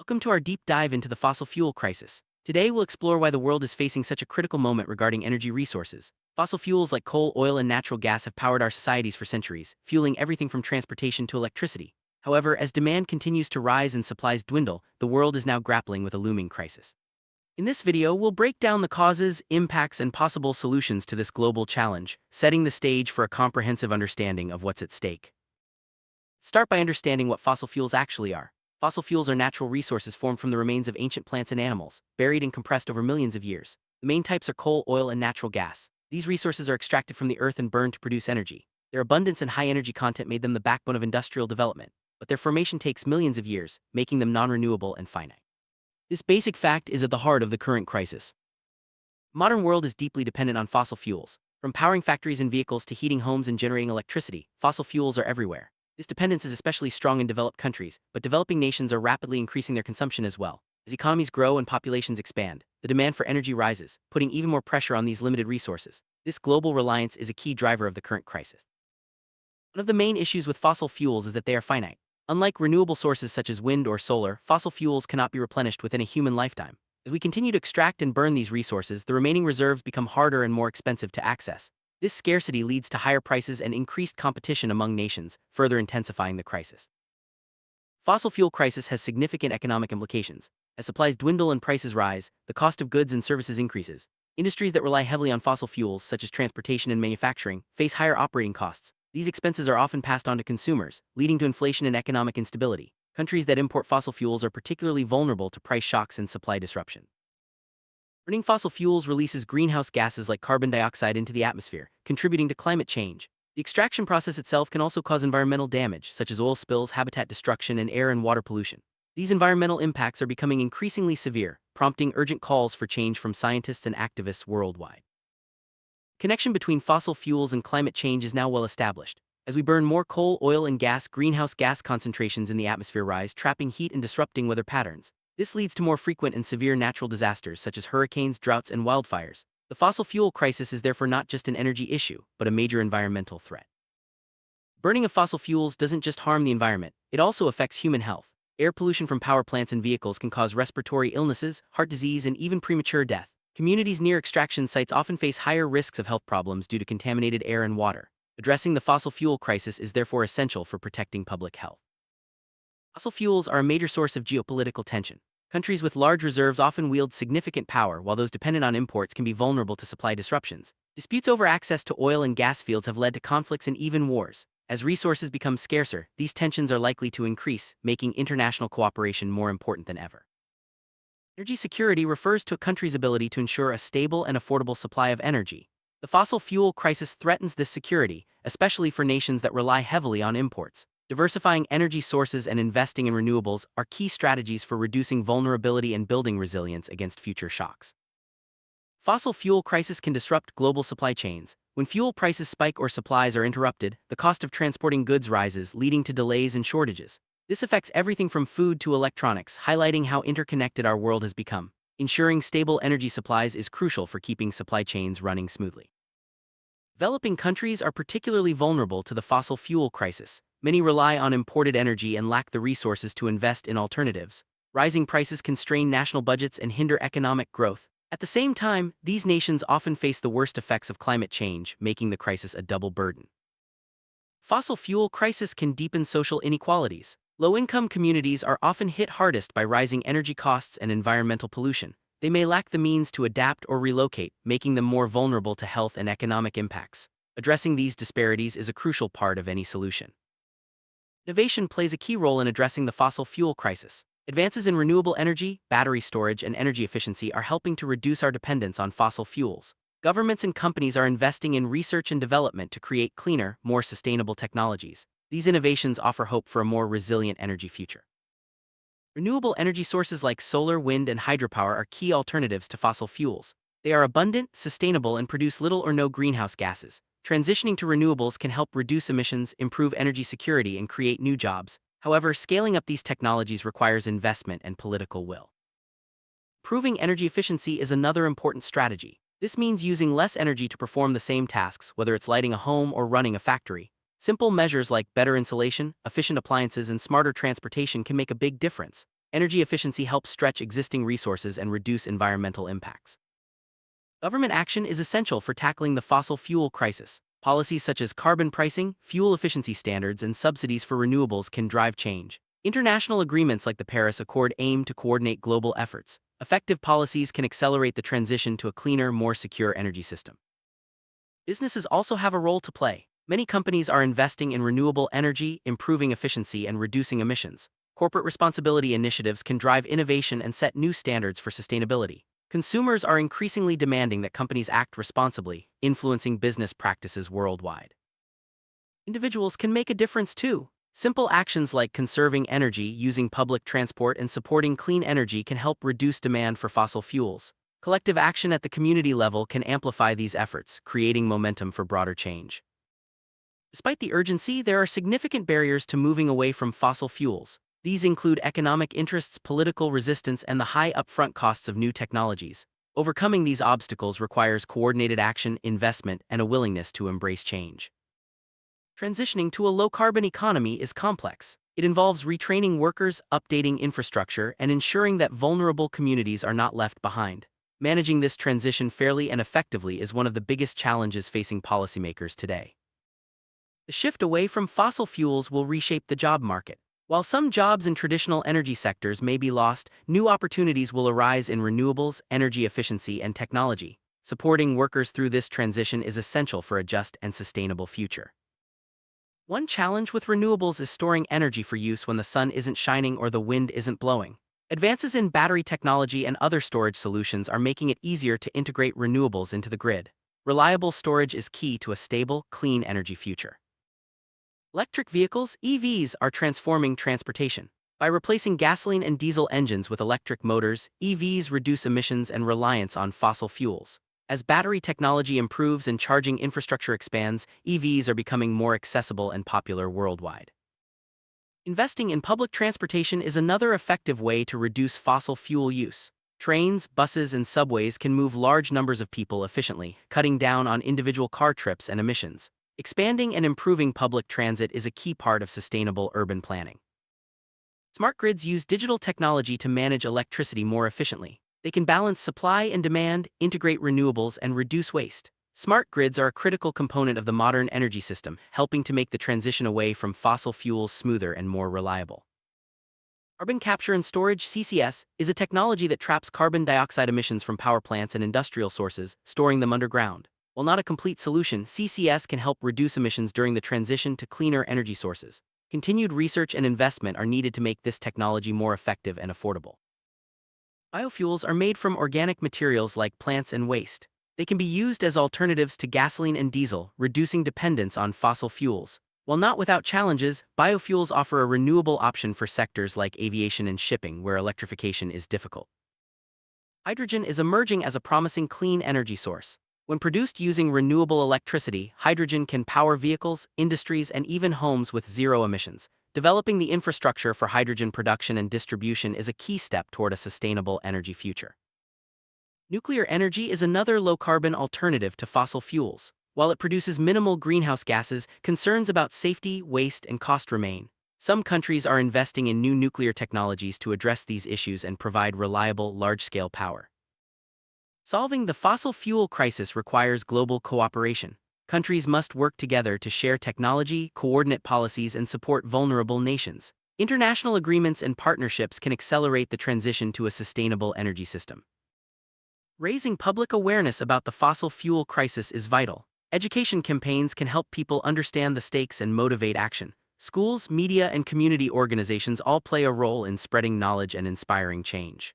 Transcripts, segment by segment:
Welcome to our deep dive into the fossil fuel crisis. Today, we'll explore why the world is facing such a critical moment regarding energy resources. Fossil fuels like coal, oil, and natural gas have powered our societies for centuries, fueling everything from transportation to electricity. However, as demand continues to rise and supplies dwindle, the world is now grappling with a looming crisis. In this video, we'll break down the causes, impacts, and possible solutions to this global challenge, setting the stage for a comprehensive understanding of what's at stake. Start by understanding what fossil fuels actually are. Fossil fuels are natural resources formed from the remains of ancient plants and animals, buried and compressed over millions of years. The main types are coal, oil, and natural gas. These resources are extracted from the earth and burned to produce energy. Their abundance and high energy content made them the backbone of industrial development, but their formation takes millions of years, making them non-renewable and finite. This basic fact is at the heart of the current crisis. The modern world is deeply dependent on fossil fuels. From powering factories and vehicles to heating homes and generating electricity, fossil fuels are everywhere. This dependence is especially strong in developed countries, but developing nations are rapidly increasing their consumption as well. As economies grow and populations expand, the demand for energy rises, putting even more pressure on these limited resources. This global reliance is a key driver of the current crisis. One of the main issues with fossil fuels is that they are finite. Unlike renewable sources such as wind or solar, fossil fuels cannot be replenished within a human lifetime. As we continue to extract and burn these resources, the remaining reserves become harder and more expensive to access. This scarcity leads to higher prices and increased competition among nations, further intensifying the crisis. Fossil fuel crisis has significant economic implications. As supplies dwindle and prices rise, the cost of goods and services increases. Industries that rely heavily on fossil fuels, such as transportation and manufacturing, face higher operating costs. These expenses are often passed on to consumers, leading to inflation and economic instability. Countries that import fossil fuels are particularly vulnerable to price shocks and supply disruption. Burning fossil fuels releases greenhouse gases like carbon dioxide into the atmosphere, contributing to climate change. The extraction process itself can also cause environmental damage, such as oil spills, habitat destruction, and air and water pollution. These environmental impacts are becoming increasingly severe, prompting urgent calls for change from scientists and activists worldwide. Connection between fossil fuels and climate change is now well established. As we burn more coal, oil, and gas, greenhouse gas concentrations in the atmosphere rise, trapping heat and disrupting weather patterns. This leads to more frequent and severe natural disasters such as hurricanes, droughts, and wildfires. The fossil fuel crisis is therefore not just an energy issue, but a major environmental threat. Burning of fossil fuels doesn't just harm the environment, it also affects human health. Air pollution from power plants and vehicles can cause respiratory illnesses, heart disease, and even premature death. Communities near extraction sites often face higher risks of health problems due to contaminated air and water. Addressing the fossil fuel crisis is therefore essential for protecting public health. Fossil fuels are a major source of geopolitical tension. Countries with large reserves often wield significant power, while those dependent on imports can be vulnerable to supply disruptions. Disputes over access to oil and gas fields have led to conflicts and even wars. As resources become scarcer, these tensions are likely to increase, making international cooperation more important than ever. Energy security refers to a country's ability to ensure a stable and affordable supply of energy. The fossil fuel crisis threatens this security, especially for nations that rely heavily on imports. Diversifying energy sources and investing in renewables are key strategies for reducing vulnerability and building resilience against future shocks. Fossil fuel crisis can disrupt global supply chains. When fuel prices spike or supplies are interrupted, the cost of transporting goods rises, leading to delays and shortages. This affects everything from food to electronics, highlighting how interconnected our world has become. Ensuring stable energy supplies is crucial for keeping supply chains running smoothly. Developing countries are particularly vulnerable to the fossil fuel crisis. Many rely on imported energy and lack the resources to invest in alternatives. Rising prices constrain national budgets and hinder economic growth. At the same time, these nations often face the worst effects of climate change, making the crisis a double burden. Fossil fuel crisis can deepen social inequalities. Low-income communities are often hit hardest by rising energy costs and environmental pollution. They may lack the means to adapt or relocate, making them more vulnerable to health and economic impacts. Addressing these disparities is a crucial part of any solution. Innovation plays a key role in addressing the fossil fuel crisis. Advances in renewable energy, battery storage, and energy efficiency are helping to reduce our dependence on fossil fuels. Governments and companies are investing in research and development to create cleaner, more sustainable technologies. These innovations offer hope for a more resilient energy future. Renewable energy sources like solar, wind, and hydropower are key alternatives to fossil fuels. They are abundant, sustainable, and produce little or no greenhouse gases. Transitioning to renewables can help reduce emissions, improve energy security, and create new jobs. However, scaling up these technologies requires investment and political will. Improving energy efficiency is another important strategy. This means using less energy to perform the same tasks, whether it's lighting a home or running a factory. Simple measures like better insulation, efficient appliances, and smarter transportation can make a big difference. Energy efficiency helps stretch existing resources and reduce environmental impacts. Government action is essential for tackling the fossil fuel crisis. Policies such as carbon pricing, fuel efficiency standards, and subsidies for renewables can drive change. International agreements like the Paris Accord aim to coordinate global efforts. Effective policies can accelerate the transition to a cleaner, more secure energy system. Businesses also have a role to play. Many companies are investing in renewable energy, improving efficiency, and reducing emissions. Corporate responsibility initiatives can drive innovation and set new standards for sustainability. Consumers are increasingly demanding that companies act responsibly, influencing business practices worldwide. Individuals can make a difference too. Simple actions like conserving energy, using public transport, and supporting clean energy can help reduce demand for fossil fuels. Collective action at the community level can amplify these efforts, creating momentum for broader change. Despite the urgency, there are significant barriers to moving away from fossil fuels. These include economic interests, political resistance, and the high upfront costs of new technologies. Overcoming these obstacles requires coordinated action, investment, and a willingness to embrace change. Transitioning to a low-carbon economy is complex. It involves retraining workers, updating infrastructure, and ensuring that vulnerable communities are not left behind. Managing this transition fairly and effectively is one of the biggest challenges facing policymakers today. The shift away from fossil fuels will reshape the job market. While some jobs in traditional energy sectors may be lost, new opportunities will arise in renewables, energy efficiency, and technology. Supporting workers through this transition is essential for a just and sustainable future. One challenge with renewables is storing energy for use when the sun isn't shining or the wind isn't blowing. Advances in battery technology and other storage solutions are making it easier to integrate renewables into the grid. Reliable storage is key to a stable, clean energy future. Electric vehicles, EVs, are transforming transportation. By replacing gasoline and diesel engines with electric motors, EVs reduce emissions and reliance on fossil fuels. As battery technology improves and charging infrastructure expands, EVs are becoming more accessible and popular worldwide. Investing in public transportation is another effective way to reduce fossil fuel use. Trains, buses, and subways can move large numbers of people efficiently, cutting down on individual car trips and emissions. Expanding and improving public transit is a key part of sustainable urban planning. Smart grids use digital technology to manage electricity more efficiently. They can balance supply and demand, integrate renewables, and reduce waste. Smart grids are a critical component of the modern energy system, helping to make the transition away from fossil fuels smoother and more reliable. Carbon capture and storage (CCS) is a technology that traps carbon dioxide emissions from power plants and industrial sources, storing them underground. While not a complete solution, CCS can help reduce emissions during the transition to cleaner energy sources. Continued research and investment are needed to make this technology more effective and affordable. Biofuels are made from organic materials like plants and waste. They can be used as alternatives to gasoline and diesel, reducing dependence on fossil fuels. While not without challenges, biofuels offer a renewable option for sectors like aviation and shipping, where electrification is difficult. Hydrogen is emerging as a promising clean energy source. When produced using renewable electricity, hydrogen can power vehicles, industries, and even homes with zero emissions. Developing the infrastructure for hydrogen production and distribution is a key step toward a sustainable energy future. Nuclear energy is another low-carbon alternative to fossil fuels. While it produces minimal greenhouse gases, concerns about safety, waste, and cost remain. Some countries are investing in new nuclear technologies to address these issues and provide reliable, large-scale power. Solving the fossil fuel crisis requires global cooperation. Countries must work together to share technology, coordinate policies, and support vulnerable nations. International agreements and partnerships can accelerate the transition to a sustainable energy system. Raising public awareness about the fossil fuel crisis is vital. Education campaigns can help people understand the stakes and motivate action. Schools, media, and community organizations all play a role in spreading knowledge and inspiring change.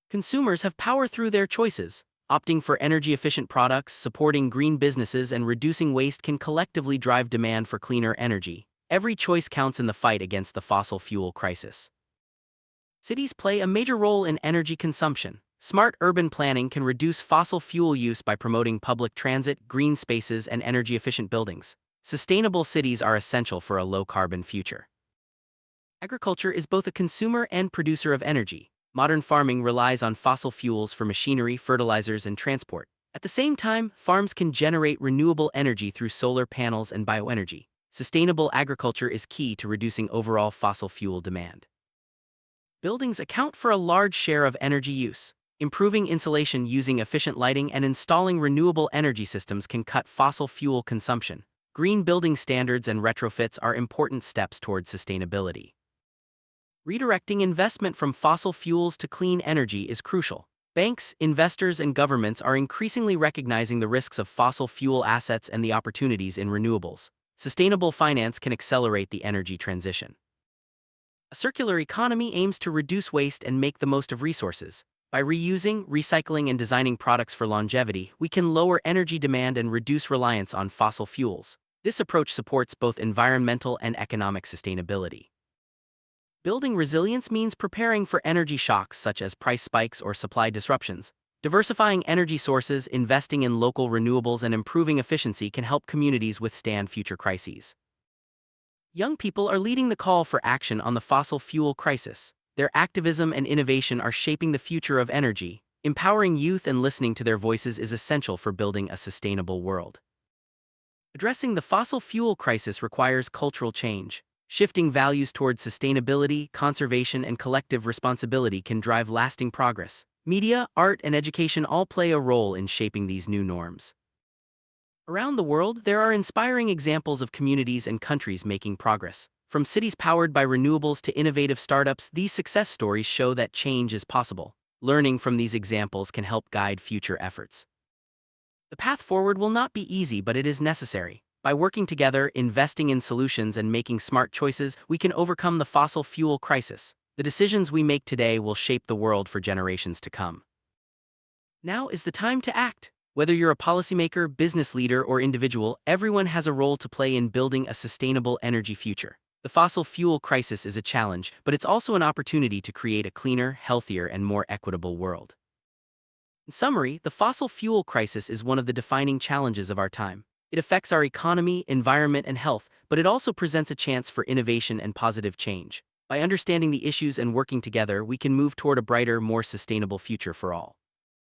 Consumers have power through their choices. Opting for energy-efficient products, supporting green businesses, and reducing waste can collectively drive demand for cleaner energy. Every choice counts in the fight against the fossil fuel crisis. Cities play a major role in energy consumption. Smart urban planning can reduce fossil fuel use by promoting public transit, green spaces, and energy-efficient buildings. Sustainable cities are essential for a low-carbon future. Agriculture is both a consumer and producer of energy. Modern farming relies on fossil fuels for machinery, fertilizers, and transport. At the same time, farms can generate renewable energy through solar panels and bioenergy. Sustainable agriculture is key to reducing overall fossil fuel demand. Buildings account for a large share of energy use. Improving insulation using efficient lighting and installing renewable energy systems can cut fossil fuel consumption. Green building standards and retrofits are important steps toward sustainability. Redirecting investment from fossil fuels to clean energy is crucial. Banks, investors, and governments are increasingly recognizing the risks of fossil fuel assets and the opportunities in renewables. Sustainable finance can accelerate the energy transition. A circular economy aims to reduce waste and make the most of resources. By reusing, recycling, and designing products for longevity, we can lower energy demand and reduce reliance on fossil fuels. This approach supports both environmental and economic sustainability. Building resilience means preparing for energy shocks such as price spikes or supply disruptions. Diversifying energy sources, investing in local renewables, and improving efficiency can help communities withstand future crises. Young people are leading the call for action on the fossil fuel crisis. Their activism and innovation are shaping the future of energy. Empowering youth and listening to their voices is essential for building a sustainable world. Addressing the fossil fuel crisis requires cultural change. Shifting values towards sustainability, conservation, and collective responsibility can drive lasting progress. Media, art, and education all play a role in shaping these new norms. Around the world, there are inspiring examples of communities and countries making progress. From cities powered by renewables to innovative startups, these success stories show that change is possible. Learning from these examples can help guide future efforts. The path forward will not be easy, but it is necessary. By working together, investing in solutions, and making smart choices, we can overcome the fossil fuel crisis. The decisions we make today will shape the world for generations to come. Now is the time to act. Whether you're a policymaker, business leader, or individual, everyone has a role to play in building a sustainable energy future. The fossil fuel crisis is a challenge, but it's also an opportunity to create a cleaner, healthier, and more equitable world. In summary, the fossil fuel crisis is one of the defining challenges of our time. It affects our economy, environment, and health, but it also presents a chance for innovation and positive change. By understanding the issues and working together, we can move toward a brighter, more sustainable future for all.